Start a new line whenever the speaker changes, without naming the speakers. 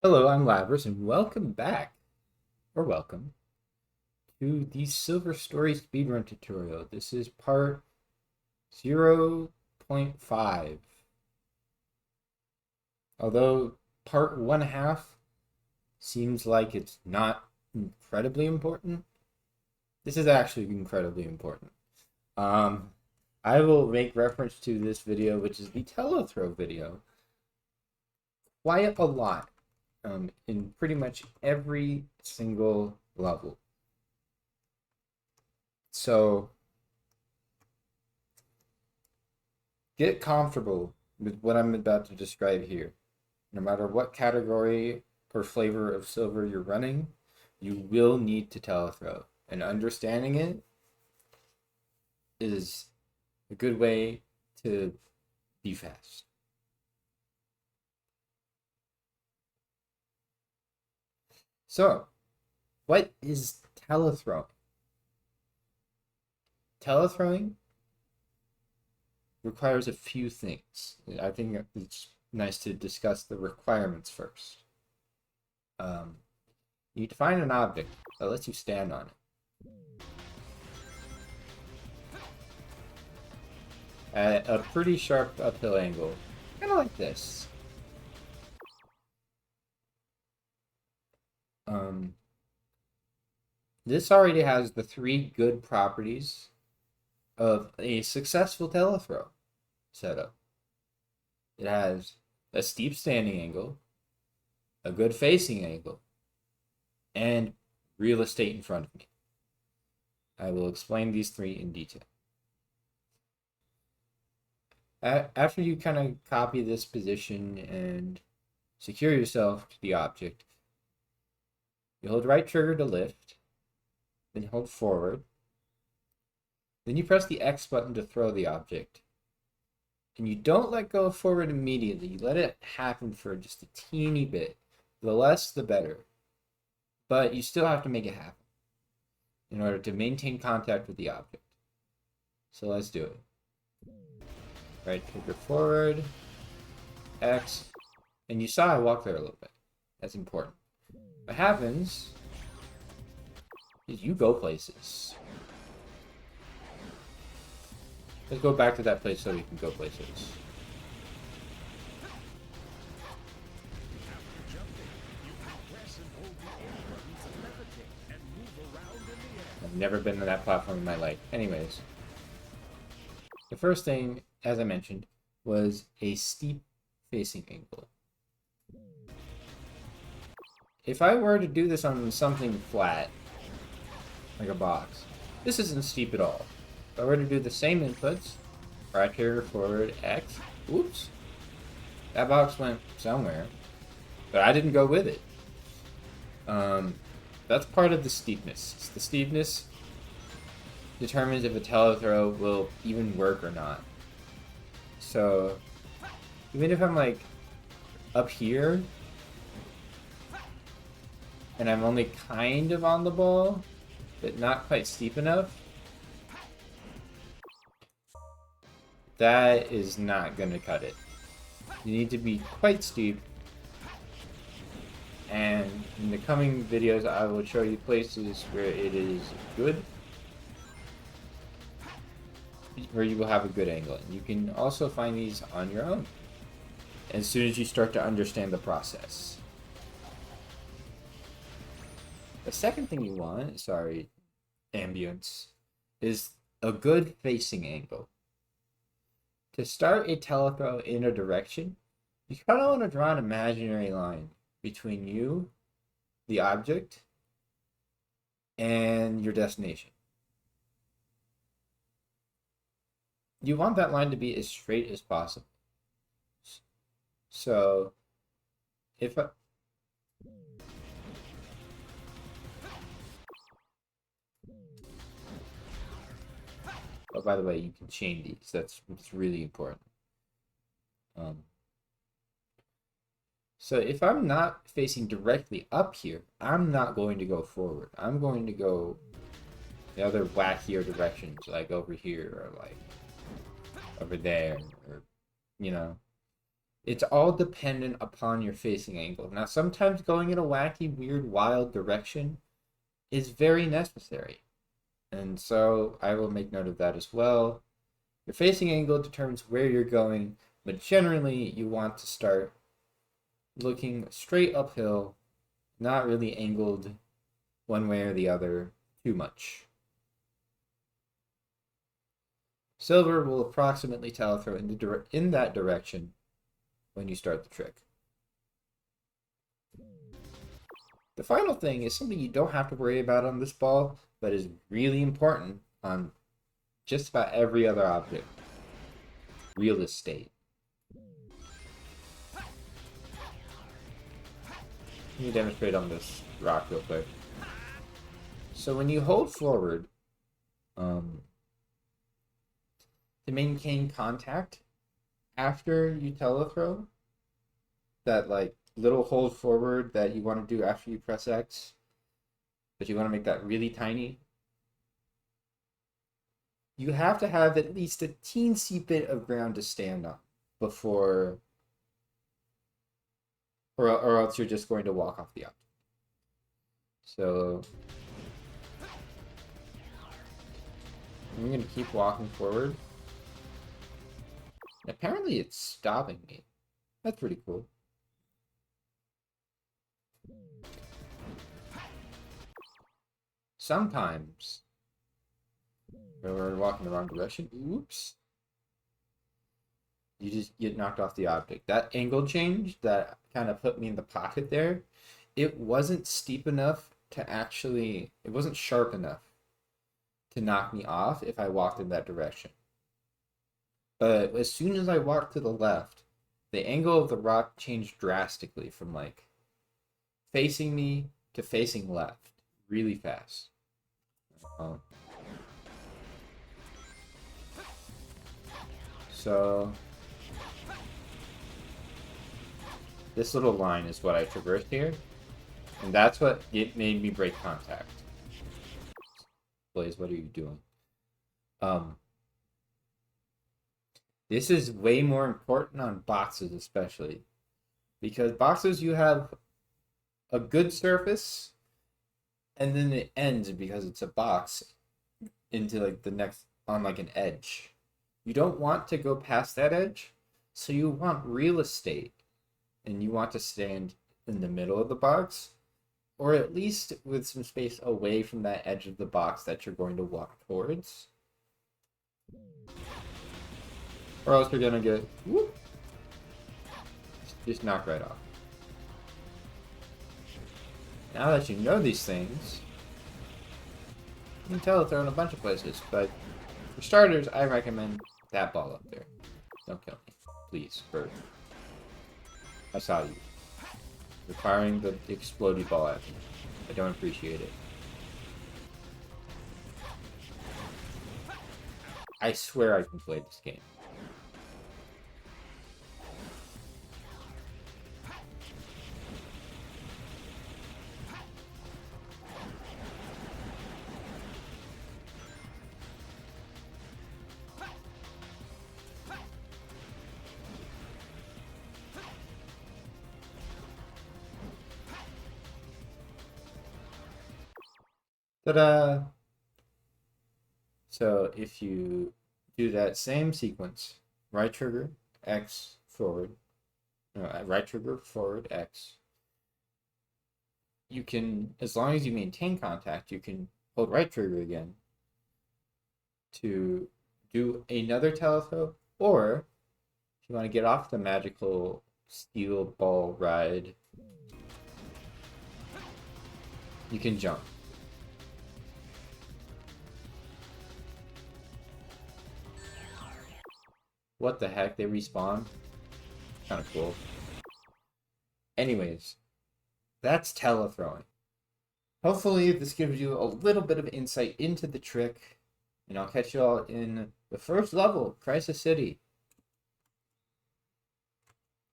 Hello, I'm Labras, and welcome back, or welcome, to the Silver Story Speedrun tutorial. This is part 0.5. Although part 1/2 seems like it's not incredibly important, this is actually incredibly important. Um, I will make reference to this video, which is the Telethrow video, quite a lot, in pretty much every single level. So get comfortable with what I'm about to describe here. No matter what category or flavor of silver you're running, you will need to telethrow. And understanding it is a good way to be fast. So, what is telethrowing? Telethrowing requires a few things. I think it's nice to discuss the requirements first. You need to find an object that lets you stand on it at a pretty sharp uphill angle, kind of like this. Um, this already has the three good properties of a successful telethrow setup. It has a steep standing angle, a good facing angle, and real estate in front of me. I will explain these three in detail. After you kind of copy this position and secure yourself to the object, you hold right trigger to lift, then you hold forward, then you press the X button to throw the object. And you don't let go forward immediately. You let it happen for just a teeny bit. The less, the better. But you still have to make it happen in order to maintain contact with the object. So let's do it. Right trigger forward, X, and you saw I walked there a little bit. That's important. What happens is you go places. Let's go back to that place so we can go places. I've never been to that platform in my life. Anyways, the first thing, as I mentioned, was a steep facing angle. If I were to do this on something flat, like a box, this isn't steep at all. If I were to do the same inputs, right trigger forward, X, oops, that box went somewhere, but I didn't go with it. That's part of the steepness. The steepness determines if a telethrow will even work or not. So, even if I'm like up here, and I'm only kind of on the ball, but not quite steep enough, that is not going to cut it. You need to be quite steep, and in the coming videos I will show you places where it is good, where you will have a good angle. And you can also find these on your own as soon as you start to understand the process. The second thing you want, sorry, ambience, is a good facing angle. To start a telethrow in a direction, you kind of want to draw an imaginary line between you, the object, and your destination. You want that line to be as straight as possible. So, if I, oh, by the way, you can chain these. That's really important. So if I'm not facing directly up here, I'm not going to go forward. I'm going to go the other wackier directions, like over here or like over there, or you know, It's all dependent upon your facing angle. Now, sometimes going in a wacky, weird, wild direction is very necessary. And so I will make note of that as well. Your facing angle determines where you're going, but generally you want to start looking straight uphill, not really angled one way or the other too much. Silver will approximately telethrow in that direction when you start the trick. The final thing is something you don't have to worry about on this ball, but is really important on just about every other object. Real estate. Let me demonstrate on this rock real quick. So when you hold forward, to maintain contact after you telethrow, that like little hold forward that you want to do after you press X, but you want to make that really tiny, you have to have at least a teensy bit of ground to stand on before, or else you're just going to walk off the object. So I'm going to keep walking forward. Apparently it's stopping me. That's pretty cool. Sometimes when we're walking the wrong direction, oops, you just get knocked off the object. That angle change that kind of put me in the pocket there, it wasn't steep enough to actually, it wasn't sharp enough to knock me off if I walked in that direction. But as soon as I walked to the left, the angle of the rock changed drastically from like facing me to facing left really fast. So this little line is what I traversed here, and that's what it made me break contact. Blaze, what are you doing? This is way more important on boxes especially, because boxes you have a good surface and then it ends because it's a box into like the next on like an edge. You don't want to go past that edge, so you want real estate and you want to stand in the middle of the box, or at least with some space away from that edge of the box that you're going to walk towards. Or else you're gonna get whoop, just knocked right off. Now that you know these things, you can telethrow in a bunch of places, but for starters, I recommend that ball up there. Don't kill me. Please, bird. I saw you. You're firing the explodey ball at me. I don't appreciate it. I swear I can play this game. Ta-da! So if you do that same sequence, right trigger, X, forward, right trigger, forward, X, you can, as long as you maintain contact, you can hold right trigger again to do another telethrow, or if you want to get off the magical steel ball ride, you can jump. What the heck? They respawn? Kind of cool. Anyways, that's Telethrowing. Hopefully this gives you a little bit of insight into the trick, and I'll catch you all in the first level, Crisis City.